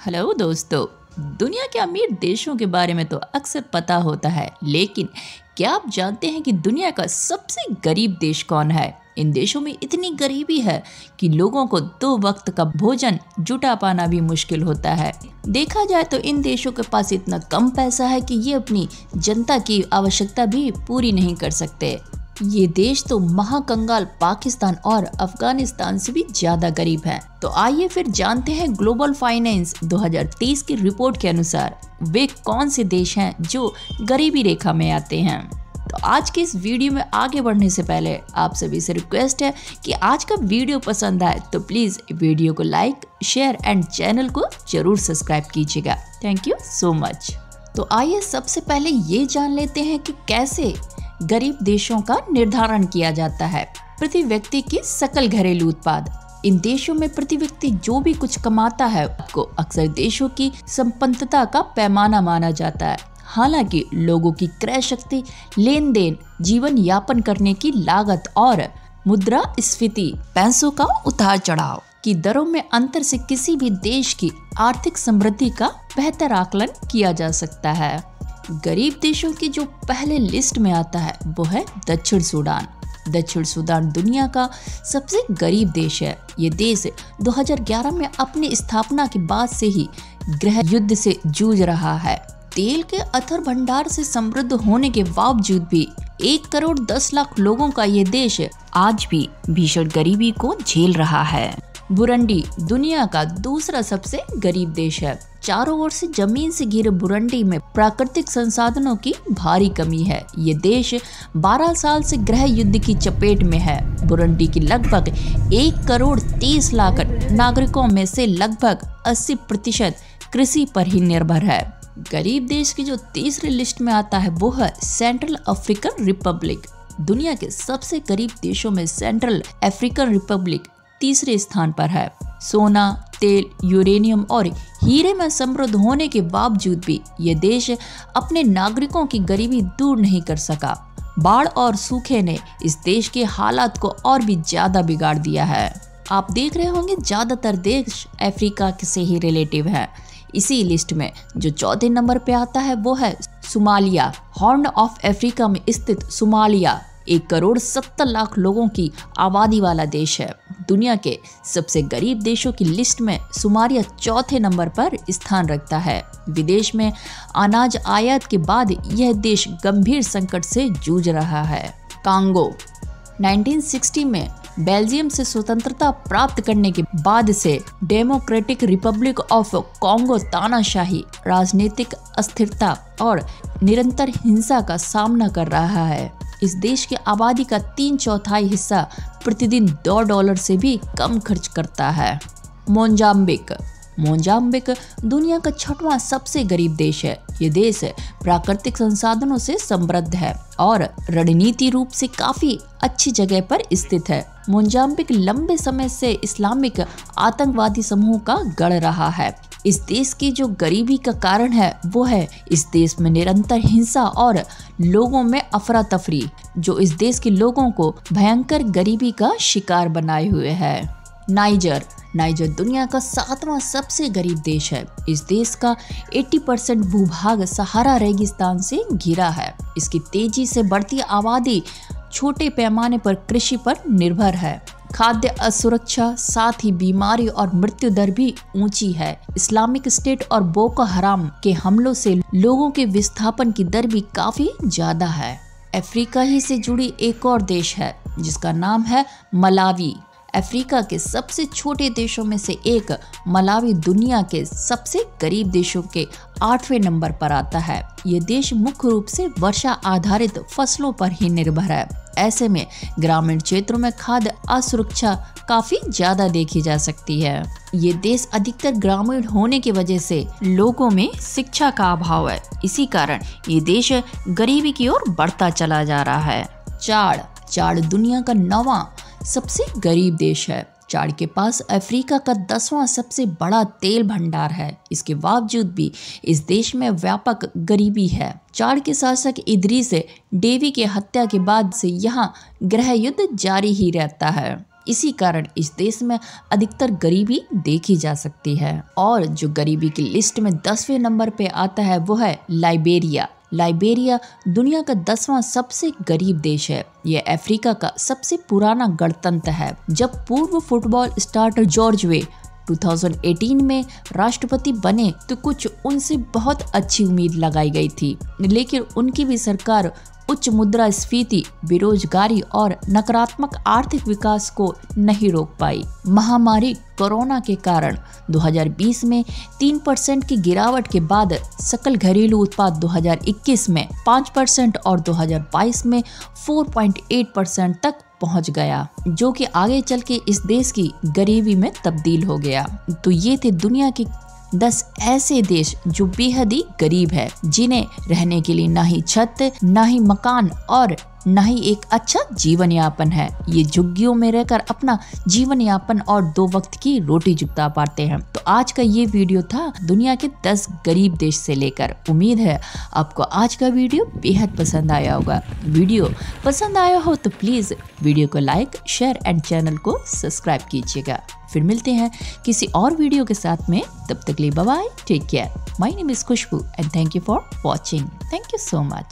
Hello दोस्तों। दुनिया के अमीर देशों के बारे में तो अक्सर पता होता है, लेकिन क्या आप जानते हैं कि दुनिया का सबसे गरीब देश कौन है? इन देशों में इतनी गरीबी है कि लोगों को 2 वक्त का भोजन जुटा पाना भी मुश्किल होता है। देखा जाए तो इन देशों के पास इतना कम पैसा है कि ये अपनी जनता की आवश्यकता भी पूरी नहीं कर सकते। ये देश तो महाकंगाल पाकिस्तान और अफगानिस्तान से भी ज्यादा गरीब हैं। तो आइए फिर जानते हैं ग्लोबल फाइनेंस 2023 की रिपोर्ट के अनुसार वे कौन से देश हैं जो गरीबी रेखा में आते हैं। तो आज के इस वीडियो में आगे बढ़ने से पहले आप सभी से रिक्वेस्ट है कि आज का वीडियो पसंद आए तो प्लीज वीडियो को लाइक, शेयर एंड चैनल को जरूर सब्सक्राइब कीजिएगा। Thank you so much. तो आइए सबसे पहले ये जान लेते हैं कि कैसे गरीब देशों का निर्धारण किया जाता है। प्रति व्यक्ति की सकल घरेलू उत्पाद। इन देशों में प्रति व्यक्ति जो भी कुछ कमाता है को अक्सर देशों की संपन्नता का पैमाना माना जाता है। हालांकि लोगों की क्रय शक्ति, लेन देन, जीवन यापन करने की लागत और मुद्रास्फीति, पैसों का उतार चढ़ाव की दरों में अंतर से किसी भी देश की आर्थिक समृद्धि का बेहतर आकलन किया जा सकता है। गरीब देशों की जो पहले लिस्ट में आता है वो है दक्षिण सूडान। दक्षिण सूडान दुनिया का सबसे गरीब देश है। ये देश 2011 में अपनी स्थापना के बाद से ही गृह युद्ध से जूझ रहा है। तेल के अथर भंडार से समृद्ध होने के बावजूद भी 1 करोड़ 10 लाख लोगों का ये देश आज भी भीषण गरीबी को झेल रहा है। बुरुंडी दुनिया का दूसरा सबसे गरीब देश है। चारों ओर से जमीन से घिरे बुरुंडी में प्राकृतिक संसाधनों की भारी कमी है। ये देश 12 साल से गृह युद्ध की चपेट में है। बुरुंडी की लगभग 1 करोड़ 30 लाख नागरिकों में से लगभग 80% कृषि पर ही निर्भर है। गरीब देश की जो तीसरी लिस्ट में आता है वो है सेंट्रल अफ्रीकन रिपब्लिक। दुनिया के सबसे गरीब देशों में सेंट्रल अफ्रीकन रिपब्लिक तीसरे स्थान पर है। सोना, तेल, यूरेनियम और हीरे में समृद्ध होने के बावजूद भी ये देश अपने नागरिकों की गरीबी दूर नहीं कर सका। बाढ़ और सूखे ने इस देश के हालात को और भी ज्यादा बिगाड़ दिया है। आप देख रहे होंगे ज्यादातर देश अफ्रीका से ही रिलेटिव है। इसी लिस्ट में जो चौथे नंबर पे आता है वो है सोमालिया। हॉर्न ऑफ अफ्रीका में स्थित सोमालिया 1 करोड़ 70 लाख लोगों की आबादी वाला देश है। दुनिया के सबसे गरीब देशों की लिस्ट में सोमालिया चौथे नंबर पर स्थान रखता है। विदेश में अनाज आयात के बाद यह देश गंभीर संकट से जूझ रहा है। कांगो 1960 में बेल्जियम से स्वतंत्रता प्राप्त करने के बाद से डेमोक्रेटिक रिपब्लिक ऑफ कांगो तानाशाही, राजनीतिक अस्थिरता और निरंतर हिंसा का सामना कर रहा है। इस देश की आबादी का 3/4 हिस्सा प्रतिदिन $2 से भी कम खर्च करता है। मोजाम्बिक दुनिया का 6वां सबसे गरीब देश है। ये देश प्राकृतिक संसाधनों से समृद्ध है और रणनीति रूप से काफी अच्छी जगह पर स्थित है। मोजाम्बिक लंबे समय से इस्लामिक आतंकवादी समूह का गढ़ रहा है। इस देश की जो गरीबी का कारण है वो है इस देश में निरंतर हिंसा और लोगों में अफरा तफरी, जो इस देश के लोगों को भयंकर गरीबी का शिकार बनाए हुए है। नाइजर दुनिया का 7वां सबसे गरीब देश है। इस देश का 80% भूभाग सहारा रेगिस्तान से घिरा है। इसकी तेजी से बढ़ती आबादी छोटे पैमाने पर कृषि पर निर्भर है। खाद्य असुरक्षा, साथ ही बीमारी और मृत्यु दर भी ऊंची है। इस्लामिक स्टेट और बोको हराम के हमलों से लोगों के विस्थापन की दर भी काफी ज्यादा है। अफ्रीका ही से जुड़ी एक और देश है जिसका नाम है मलावी। अफ्रीका के सबसे छोटे देशों में से एक मलावी दुनिया के सबसे गरीब देशों के 8वें नंबर पर आता है। ये देश मुख्य रूप से वर्षा आधारित फसलों पर ही निर्भर है। ऐसे में ग्रामीण क्षेत्रों में खाद्य असुरक्षा काफी ज्यादा देखी जा सकती है। ये देश अधिकतर ग्रामीण होने की वजह से लोगों में शिक्षा का अभाव है। इसी कारण ये देश गरीबी की ओर बढ़ता चला जा रहा है। चाड दुनिया का 9वां सबसे गरीब देश है। चाड के पास अफ्रीका का 10वां सबसे बड़ा तेल भंडार है। इसके बावजूद भी इस देश में व्यापक गरीबी है। चाड के शासक इदरीस डेवी के हत्या के बाद से यहाँ गृह युद्ध जारी ही रहता है। इसी कारण इस देश में अधिकतर गरीबी देखी जा सकती है। और जो गरीबी की लिस्ट में 10वें नंबर पे आता है वो है लाइबेरिया। लाइबेरिया दुनिया का 10वां सबसे गरीब देश है। यह अफ्रीका का सबसे पुराना गणतंत्र है। जब पूर्व फुटबॉल स्टार जॉर्ज वे 2018 में राष्ट्रपति बने तो कुछ उनसे बहुत अच्छी उम्मीद लगाई गई थी, लेकिन उनकी भी सरकार उच्च मुद्रास्फीति, बेरोजगारी और नकारात्मक आर्थिक विकास को नहीं रोक पाई। महामारी कोरोना के कारण 2020 में 3% की गिरावट के बाद सकल घरेलू उत्पाद 2021 में 5% और 2022 में 4.8% तक पहुंच गया, जो कि आगे चल के इस देश की गरीबी में तब्दील हो गया। तो ये थे दुनिया के 10 ऐसे देश जो बेहद ही गरीब है, जिन्हें रहने के लिए ना ही छत, ना ही मकान और ना ही एक अच्छा जीवन यापन है। ये झुग्गियों में रहकर अपना जीवन यापन और 2 वक्त की रोटी जुटा पाते हैं। तो आज का ये वीडियो था दुनिया के 10 गरीब देश से लेकर। उम्मीद है आपको आज का वीडियो बेहद पसंद आया होगा। वीडियो पसंद आया हो तो प्लीज वीडियो को लाइक, शेयर एंड चैनल को सब्सक्राइब कीजिएगा। फिर मिलते हैं किसी और वीडियो के साथ में। तब तक के लिए bye bye, take care. My name is Khushboo and thank you for watching. Thank you so much.